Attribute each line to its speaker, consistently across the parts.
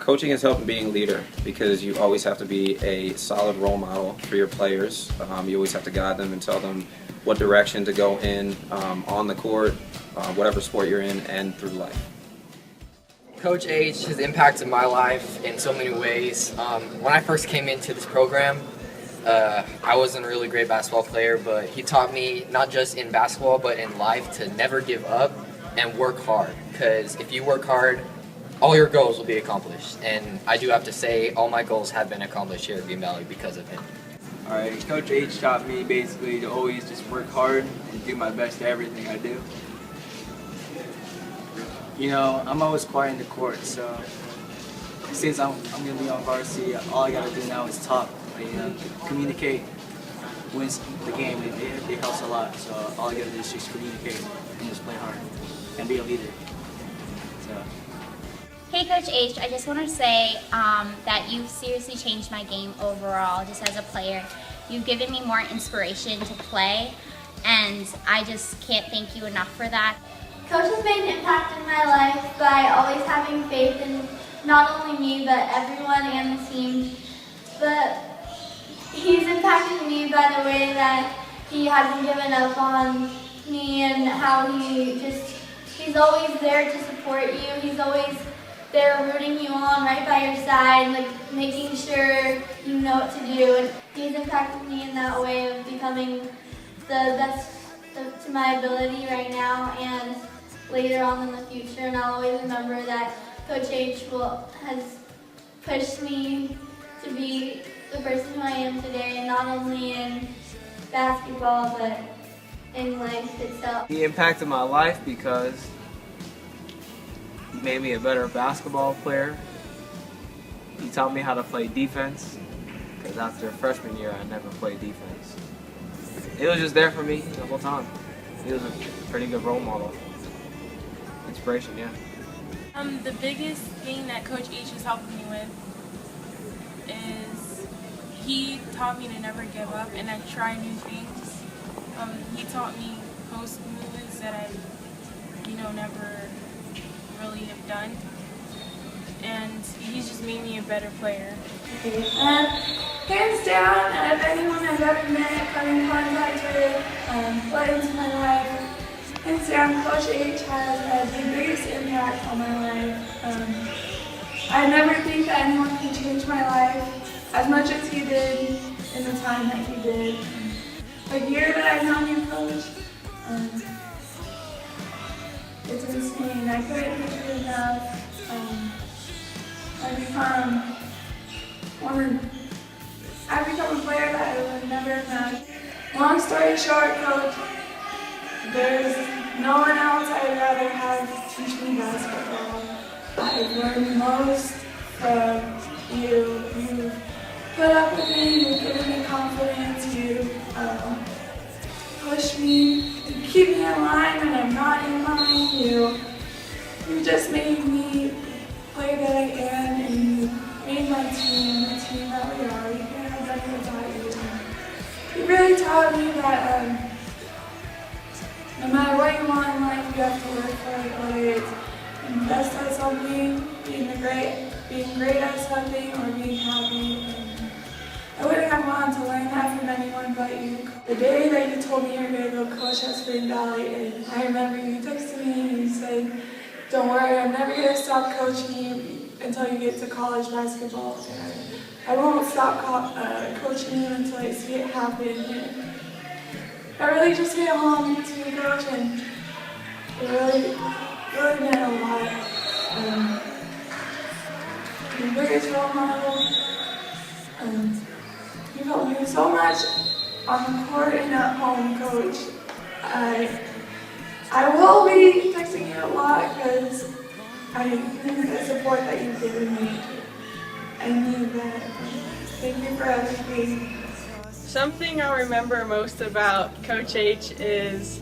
Speaker 1: Coaching is helping being a leader because you always have to be a solid role model for your players. You always have to guide them and tell them what direction to go in on the court, whatever sport you're in, and through life.
Speaker 2: Coach H has impacted my life in so many ways. When I first came into this program, I wasn't a really great basketball player, but he taught me not just in basketball but in life to never give up and work hard, because if you work hard, all your goals will be accomplished. And I do have to say all my goals have been accomplished here at Green Valley because of him.
Speaker 3: Alright, Coach H taught me basically to always just work hard and do my best at everything I do. You know, I'm always quiet in the court, so since I'm going to be on varsity, all I got to do now is talk. You know, communicate wins the game. It helps a lot, so all I got to do is just communicate and just play hard and be a leader. So.
Speaker 4: Hey Coach H, I just want to say that you've seriously changed my game overall, just as a player. You've given me more inspiration to play, and I just can't thank you enough for that.
Speaker 5: Coach has made an impact in my life by always having faith in not only me, but everyone and the team. But he's impacted me by the way that he hasn't given up on me and how he's always there to support you. He's always there rooting you on, right by your side, like making sure you know what to do. And he's impacted me in that way of becoming the best to my ability right now and later on in the future. And I'll always remember that Coach H has pushed me to be the person who I am today, not only in basketball, but in life itself.
Speaker 3: He impacted my life because he made me a better basketball player. He taught me how to play defense, because after freshman year I never played defense. It was just there for me the whole time. He was a pretty good role model. Inspiration, yeah.
Speaker 6: The biggest thing that Coach H has helped me with is he taught me to never give up and to try new things. He taught me post moves that I, never really have done, and he's just made me a better player.
Speaker 7: Hands down, out of anyone I've ever met, come in contact with, put into my life, hands down, Coach H has had the biggest impact on my life. I never think that anyone can change my life as much as he did in the time that he did. The year that I've known you, Coach, it's insane. I couldn't thank you enough. I've become a player that I would never imagine. Long story short, Coach, there's no one else I'd rather have teach me basketball. I've learned most from you. You put up with me, you've given me confidence, you push me, you keep me in line when I'm not in line. You just made me play that I am, and you made my team the team that we are. You couldn't have done it without you. You really taught me that no matter what you want in life, you have to work for it, whether it's being best at something, being great at something, or being happy. And I wouldn't have wanted to learn that from anyone but you. The day that you told me you were going to go coach at Spring Valley, and I remember you texted me and you said, "Don't worry, I'm never going to stop coaching you until you get to college basketball. And I won't stop coaching you until I see it happen." And I really just hit home to you, Coach, and it really meant a lot. You're the biggest role model. You helped me so much on the court and at home, Coach. I will be texting you a lot because I need the support that you've given me. I need that. Thank you for everything.
Speaker 6: Something I remember most about Coach H is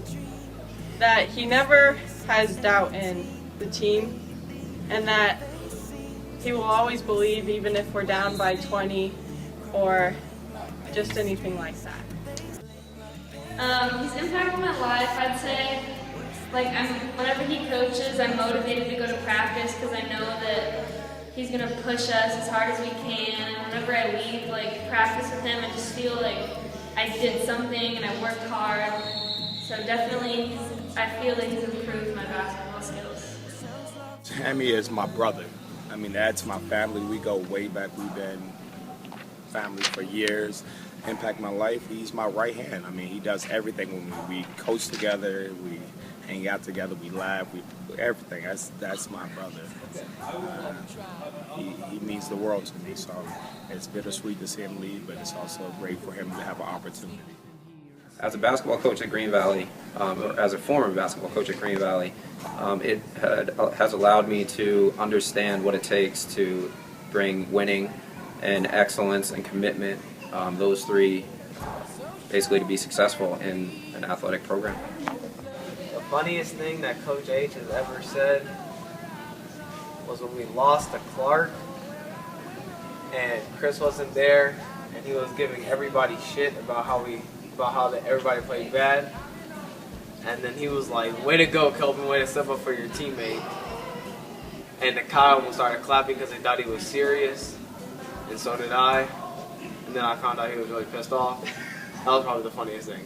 Speaker 6: that he never has doubt in the team, and that he will always believe even if we're down by 20 or just anything like that.
Speaker 8: He's impacted my life. I'd say, whenever he coaches, I'm motivated to go to practice because I know that he's gonna push us as hard as we can. And whenever I leave like practice with him, I just feel like I did something and I worked hard. So definitely, I feel like he's improved my basketball skills.
Speaker 9: Hammy is my brother. I mean, that's my family. We go way back. We've been family for years. Impact my life. He's my right hand. I mean, he does everything with me. We coach together. We hang out together. We laugh. We everything. That's my brother. He means the world to me. So it's bittersweet to see him leave, but it's also great for him to have an opportunity.
Speaker 1: As a basketball coach at Green Valley, or as a former basketball coach at Green Valley, it has allowed me to understand what it takes to bring winning and excellence and commitment, those three, basically to be successful in an athletic program.
Speaker 3: The funniest thing that Coach H has ever said was when we lost to Clark and Chris wasn't there and he was giving everybody shit about how everybody played bad. And then he was like, way to go, Kelvin, way to step up for your teammate. And the Kyle started clapping because they thought he was serious. And so did I. And then I found out he was really pissed off. That was probably the funniest thing.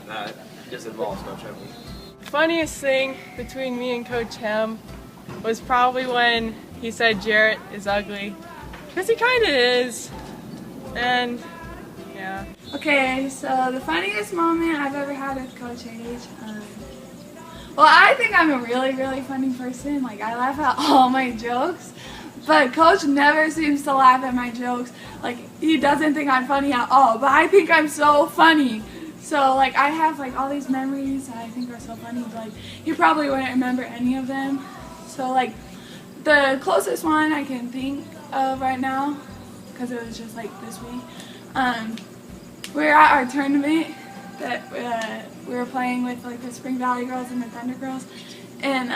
Speaker 3: That just involves Coach Henry.
Speaker 6: Funniest thing between me and Coach Hem was probably when he said Jarrett is ugly. Because he kind of is. And, yeah.
Speaker 7: Okay, so the funniest moment I've ever had with Coach H. Well, I think I'm a really, really funny person. Like, I laugh at all my jokes. But Coach never seems to laugh at my jokes. Like, he doesn't think I'm funny at all. But I think I'm so funny. So, like, I have, like, all these memories that I think are so funny. But, like, he probably wouldn't remember any of them. So, like, the closest one I can think of right now, because it was just, like, this week, we were at our tournament that we were playing with, like, the Spring Valley girls and the Thunder girls. And,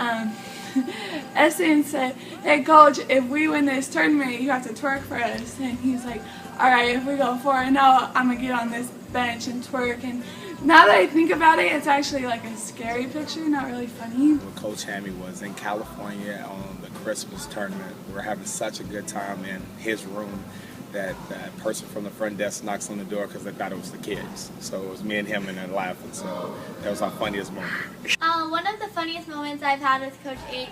Speaker 7: Essence said, hey Coach, if we win this tournament, you have to twerk for us. And he's like, alright, if we go 4-0, I'm going to get on this bench and twerk. And now that I think about it, it's actually like a scary picture, not really funny.
Speaker 9: When Coach Hammy was in California on the Christmas tournament, we were having such a good time in his room that person from the front desk knocks on the door because they thought it was the kids. So it was me and him and then laughing. So that was our funniest moment.
Speaker 5: One of the funniest moments I've had with Coach H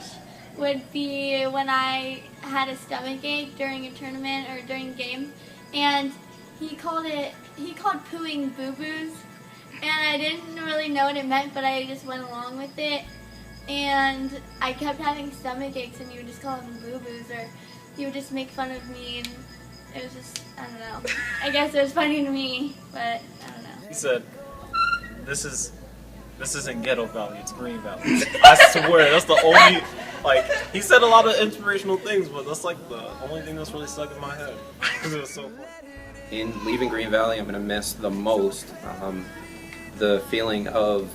Speaker 5: would be when I had a stomach ache during a tournament or during a game, and he called pooing boo-boos, and I didn't really know what it meant, but I just went along with it, and I kept having stomach aches, and he would just call them boo-boos, or he would just make fun of me, and it was just, I don't know. I guess it was funny to me, but I don't know.
Speaker 10: He said, this isn't Ghetto Valley, it's Green Valley. I swear, that's the only, like, he said a lot of inspirational things, but that's like the only thing that's really stuck in my head. Because it was so fun.
Speaker 1: In leaving Green Valley, I'm going to miss the most the feeling of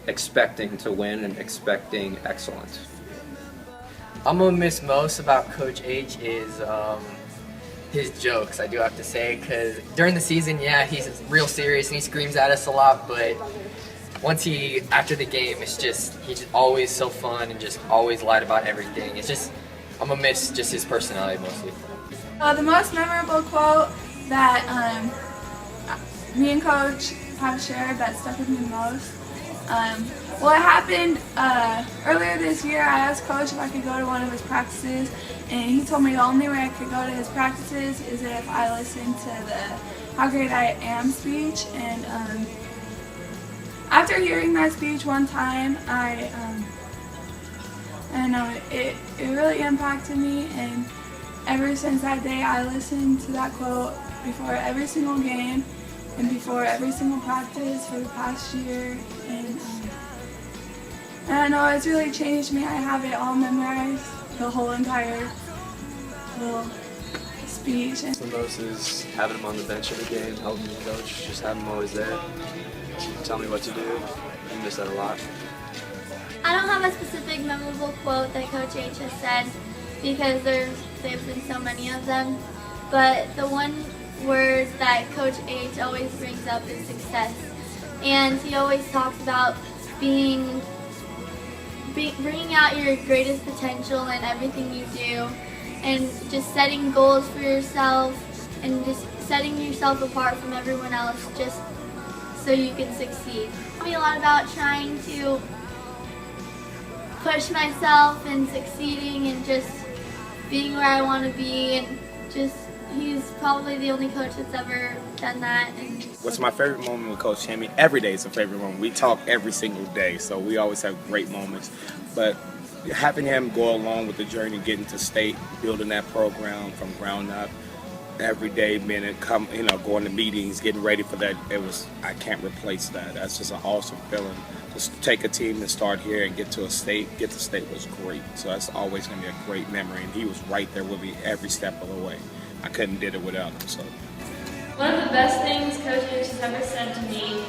Speaker 1: expecting to win and expecting excellence.
Speaker 2: I'm gonna miss most about Coach H is his jokes, I do have to say, because during the season, yeah, he's real serious and he screams at us a lot, but once after the game, he's just always so fun and just always lied about everything. It's just, I'm gonna miss just his personality mostly.
Speaker 7: The most memorable quote that me and Coach have shared that stuck with me most, well, it happened earlier this year. I asked Coach if I could go to one of his practices, and he told me the only way I could go to his practices is if I listened to the How Great I Am speech. And after hearing that speech one time, I don't know, it really impacted me, and ever since that day I listened to that quote before every single game and before every single practice for the past year, and I know it's really changed me. I have it all memorized, the whole entire little speech.
Speaker 11: The most is having him on the bench every game, helping me coach, just having him always there, tell me what to do. I miss that a lot.
Speaker 5: I don't have a specific memorable quote that Coach H has said because there's been so many of them, but the one word that Coach H always brings up is success, and he always talks about being bringing out your greatest potential in everything you do, and just setting goals for yourself, and just setting yourself apart from everyone else just so you can succeed. Taught me a lot about trying to push myself and succeeding and just being where I want to be, and just he's probably the only coach that's ever done that. And
Speaker 9: What's my favorite moment with Coach Hemi? Every day is a favorite moment. We talk every single day, so we always have great moments. But having him go along with the journey, getting to state, building that program from ground up, every day, going to meetings, getting ready for that, I can't replace that. That's just an awesome feeling. Just take a team and start here and get to state was great. So that's always going to be a great memory. And he was right there with me every step of the way. I couldn't did it without him. So
Speaker 8: One of the best things Coach H has ever said to me,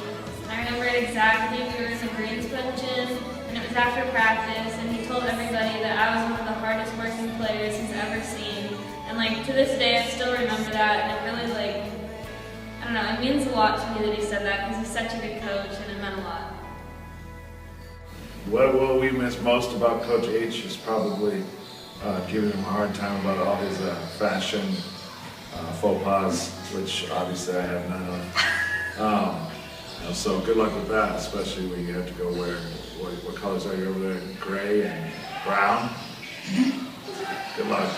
Speaker 8: I remember it exactly, we were in the Greensboro gym, and it was after practice, and he told everybody that I was one of the hardest working players he's ever seen. And like to this day, I still remember that, and it really I don't know, it means a lot to me that he said that, because he's such a good coach, and it meant a lot.
Speaker 12: What we miss most about Coach H is probably giving him a hard time about all his fashion faux pas, which obviously I have none of. So good luck with that, especially when you have to go wear, what colors are you over there? Gray and brown? Good luck.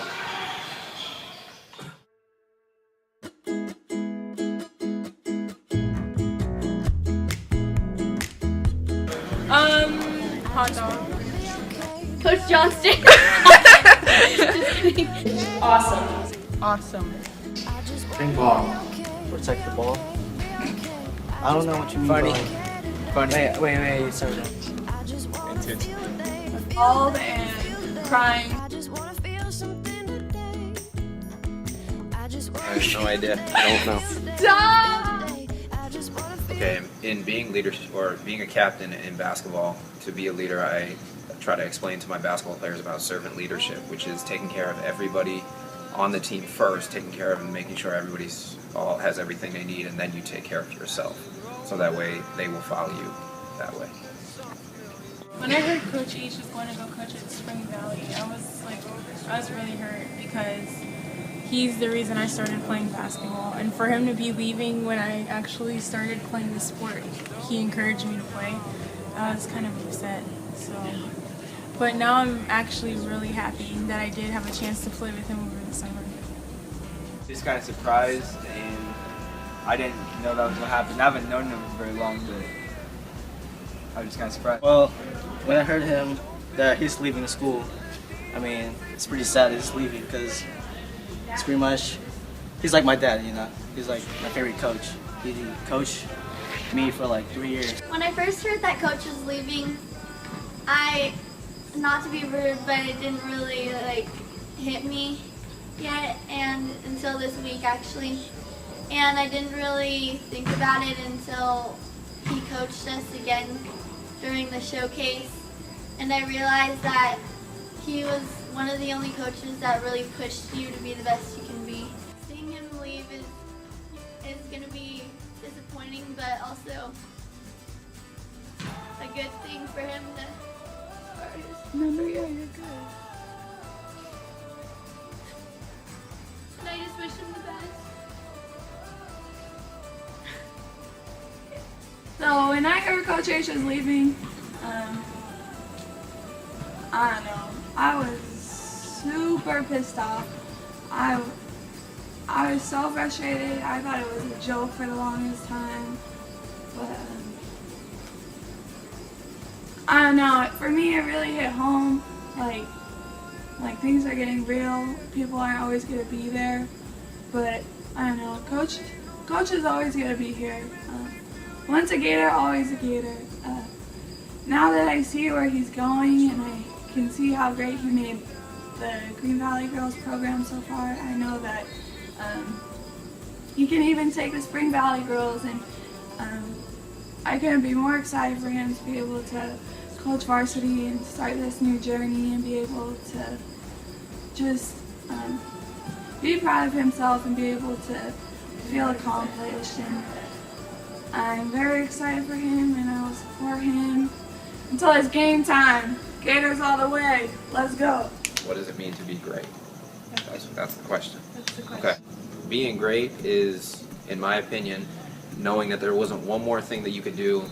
Speaker 7: Hot dog.
Speaker 5: Coach Johnston.
Speaker 8: Awesome.
Speaker 7: Awesome.
Speaker 12: Ping pong.
Speaker 3: Protect the ball. I don't know what you mean.
Speaker 2: Funny.
Speaker 3: Wait. Sorry.
Speaker 9: intentionally.
Speaker 7: Bald and crying.
Speaker 1: I have no idea. I don't know.
Speaker 7: Stop!
Speaker 1: Okay, in being leadership or being a captain in basketball, to be a leader, I try to explain to my basketball players about servant leadership, which is taking care of everybody on the team first, taking care of and making sure everybody's all has everything they need, and then you take care of yourself. So that way they will follow you that way.
Speaker 7: When I heard Coach H was going to go coach at Spring Valley, I was really hurt because he's the reason I started playing basketball. And for him to be leaving when I actually started playing the sport, he encouraged me to play. I was kind of upset. But now I'm actually really happy that I did have a chance to play with him over the summer.
Speaker 3: Just kind of surprised, and I didn't know that was going to happen. I haven't known him for very long, but I was just kind of surprised. Well, when I heard him that he's leaving the school, I mean, it's pretty sad that he's leaving because it's pretty much, he's like my dad, you know? He's like my favorite coach. He coached me for like 3 years.
Speaker 5: When I first heard that coach was leaving, not to be rude, but it didn't really hit me yet, and until this week actually. And I didn't really think about it until he coached us again during the showcase, and I realized that he was one of the only coaches that really pushed you to be the best you can be. Seeing him leave is going to be disappointing, but also a good thing for him to start his career.
Speaker 7: You're good.
Speaker 5: And I just wish him the best.
Speaker 7: So when I heard Coach H was leaving, I don't know, I was super pissed off. I was so frustrated. I thought it was a joke for the longest time. But I don't know, for me it really hit home. Like things are getting real. People aren't always gonna be there. But I don't know, Coach is always gonna be here. Once a Gator, always a Gator. Now that I see where he's going and I can see how great he made the Green Valley Girls program so far, I know that he can even take the Spring Valley Girls, and I couldn't be more excited for him to be able to coach varsity and start this new journey and be able to just be proud of himself and be able to feel accomplished. And I'm very excited for him, and I will support him until it's game time. Gators all the way. Let's go.
Speaker 1: What does it mean to be great? That's the question.
Speaker 7: That's the question.
Speaker 1: Okay. Being great is, in my opinion, knowing that there wasn't one more thing that you could do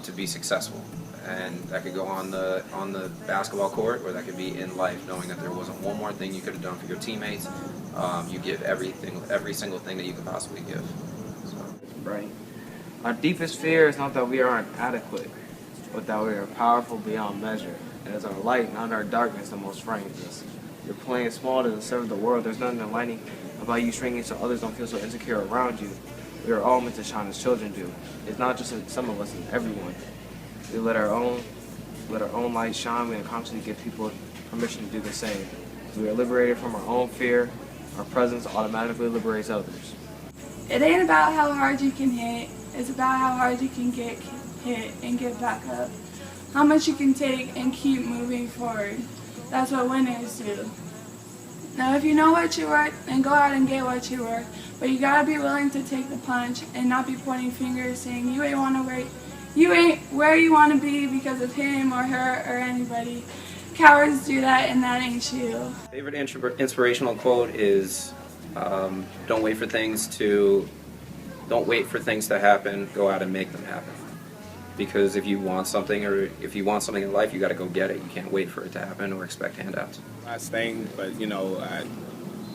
Speaker 1: to be successful. And that could go on the basketball court, or that could be in life, knowing that there wasn't one more thing you could have done for your teammates. You give every single thing that you could possibly give. So.
Speaker 13: Right. Our deepest fear is not that we aren't adequate, but that we are powerful beyond measure. It is our light, not our darkness, that most frightens us. You're playing small to serve the world. There's nothing enlightening about you shrinking so others don't feel so insecure around you. We are all meant to shine as children do. It's not just some of us, it's everyone. We let our own light shine. We unconsciously give people permission to do the same. We are liberated from our own fear. Our presence automatically liberates others.
Speaker 7: It ain't about how hard you can hit. It's about how hard you can get hit and get back up. How much you can take and keep moving forward. That's what winners do. Now if you know what you're worth, then go out and get what you're worth. But you gotta be willing to take the punch and not be pointing fingers saying you ain't where you want to be because of him or her or anybody. Cowards do that, and that ain't you.
Speaker 1: Favorite inspirational quote is, don't wait for things to happen, go out and make them happen. Because if you want something, or if you want something in life, you got to go get it. You can't wait for it to happen or expect handouts.
Speaker 9: Last thing, but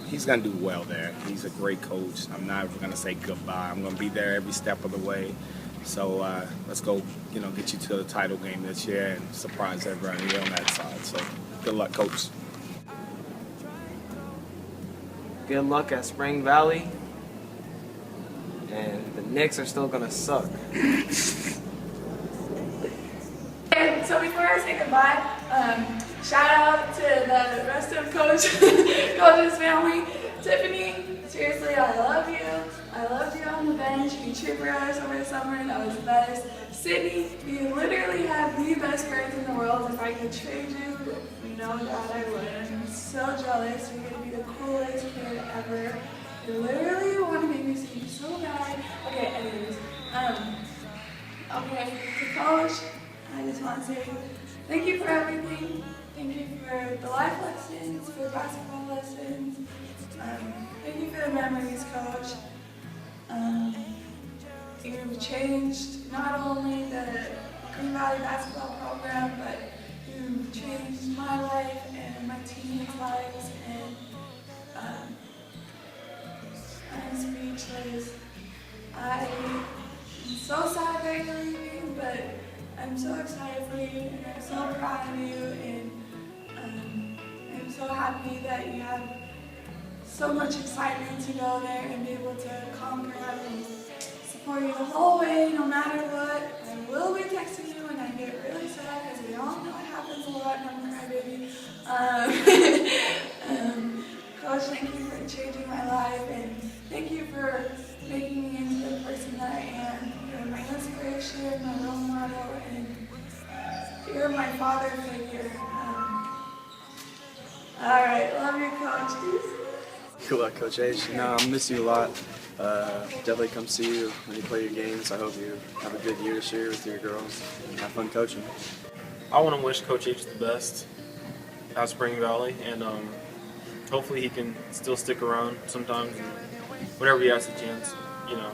Speaker 9: he's going to do well there. He's a great coach. I'm not going to say goodbye. I'm going to be there every step of the way. So let's go, get you to the title game this year and surprise everybody on that side. So good luck, Coach.
Speaker 13: Good luck at Spring Valley. And the Knicks are still going to suck.
Speaker 7: And so before I say goodbye, shout out to the rest of Coach's family. Tiffany, seriously, I love you. I loved you on the bench. You cheered for us over the summer. That was the best. Sydney, you literally have the best friends in the world. If I could trade you, know that I would. I'm so jealous. You're going to be the coolest kid ever. You literally want to make me sing so bad. Okay, anyways. Okay, to Coach, I just want to say thank you for everything. Thank you for the life lessons, for basketball lessons. Thank you for the memories, Coach. You've changed not only the Green Valley basketball program, but you've changed my life and my teammates' lives, and I'm speechless. I'm so sad that you're leaving, but I'm so excited for you, and I'm so proud of you, and I'm so happy that you have so much excitement to go there and be able to conquer and support you the whole way, no matter what. I will be texting you when I get really sad, because we all know it happens a lot, and I'm a crybaby. Coach, thank you for changing my life, and thank you for making me into the person that I am. You're my inspiration, my role model, and you're my father figure. All right, love you, Coach.
Speaker 11: Good luck, Coach H. I miss you a lot. Definitely come see you when you play your games. I hope you have a good year this year with your girls and have fun coaching.
Speaker 10: I want to wish Coach H the best at Spring Valley, and hopefully he can still stick around sometimes and whenever he has the chance,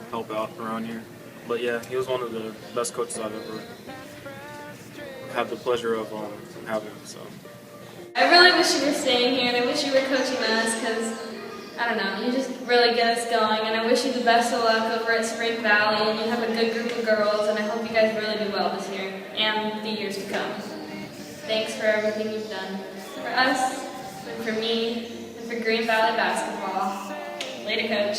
Speaker 10: help out around here. But yeah, he was one of the best coaches I've ever had the pleasure of having. So
Speaker 8: I really wish you were staying here, and I wish you were coaching us, because I don't know, you just really get us going, and I wish you the best of luck over at Spring Valley, and you have a good group of girls, and I hope you guys really do well this year and the years to come. Thanks for everything you've done for us, and for me, and for Green Valley basketball. Later, Coach.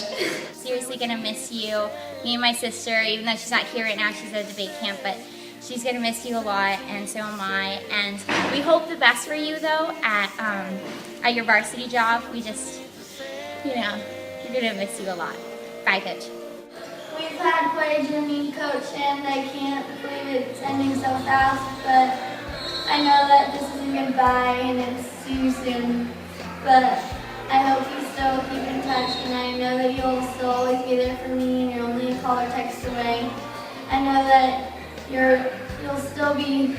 Speaker 4: Seriously gonna miss you. Me and my sister, even though she's not here right now, she's at a debate camp, but she's gonna miss you a lot, and so am I. And we hope the best for you, though, at your varsity job. We just, we're gonna miss you a lot. Bye, Coach.
Speaker 5: We've had quite a journey, Coach, and I can't believe it's ending so fast, but I know that this isn't goodbye and it's see you soon. But I hope you still keep in touch, and I know that you'll still always be there for me, and you're only a call or text away. I know that you'll still be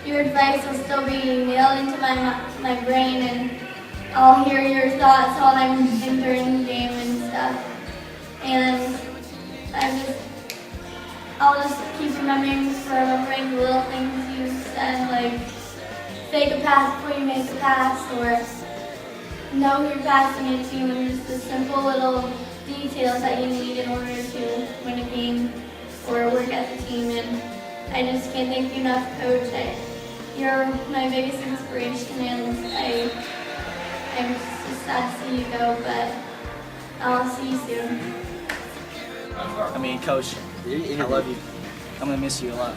Speaker 5: your advice will still be nailed into my brain, and I'll hear your thoughts while I'm entering the game and stuff. And I'll just keep remembering the little things you said, like fake a pass before you make a pass, or know who you're passing it to, and just the simple little details that you need in order to win a game or work as a team. And I just can't thank you enough, Coach. You're my biggest inspiration, and I'm just sad to see you go, but I'll see you soon.
Speaker 3: I mean, Coach, I love you. I'm gonna miss you a lot.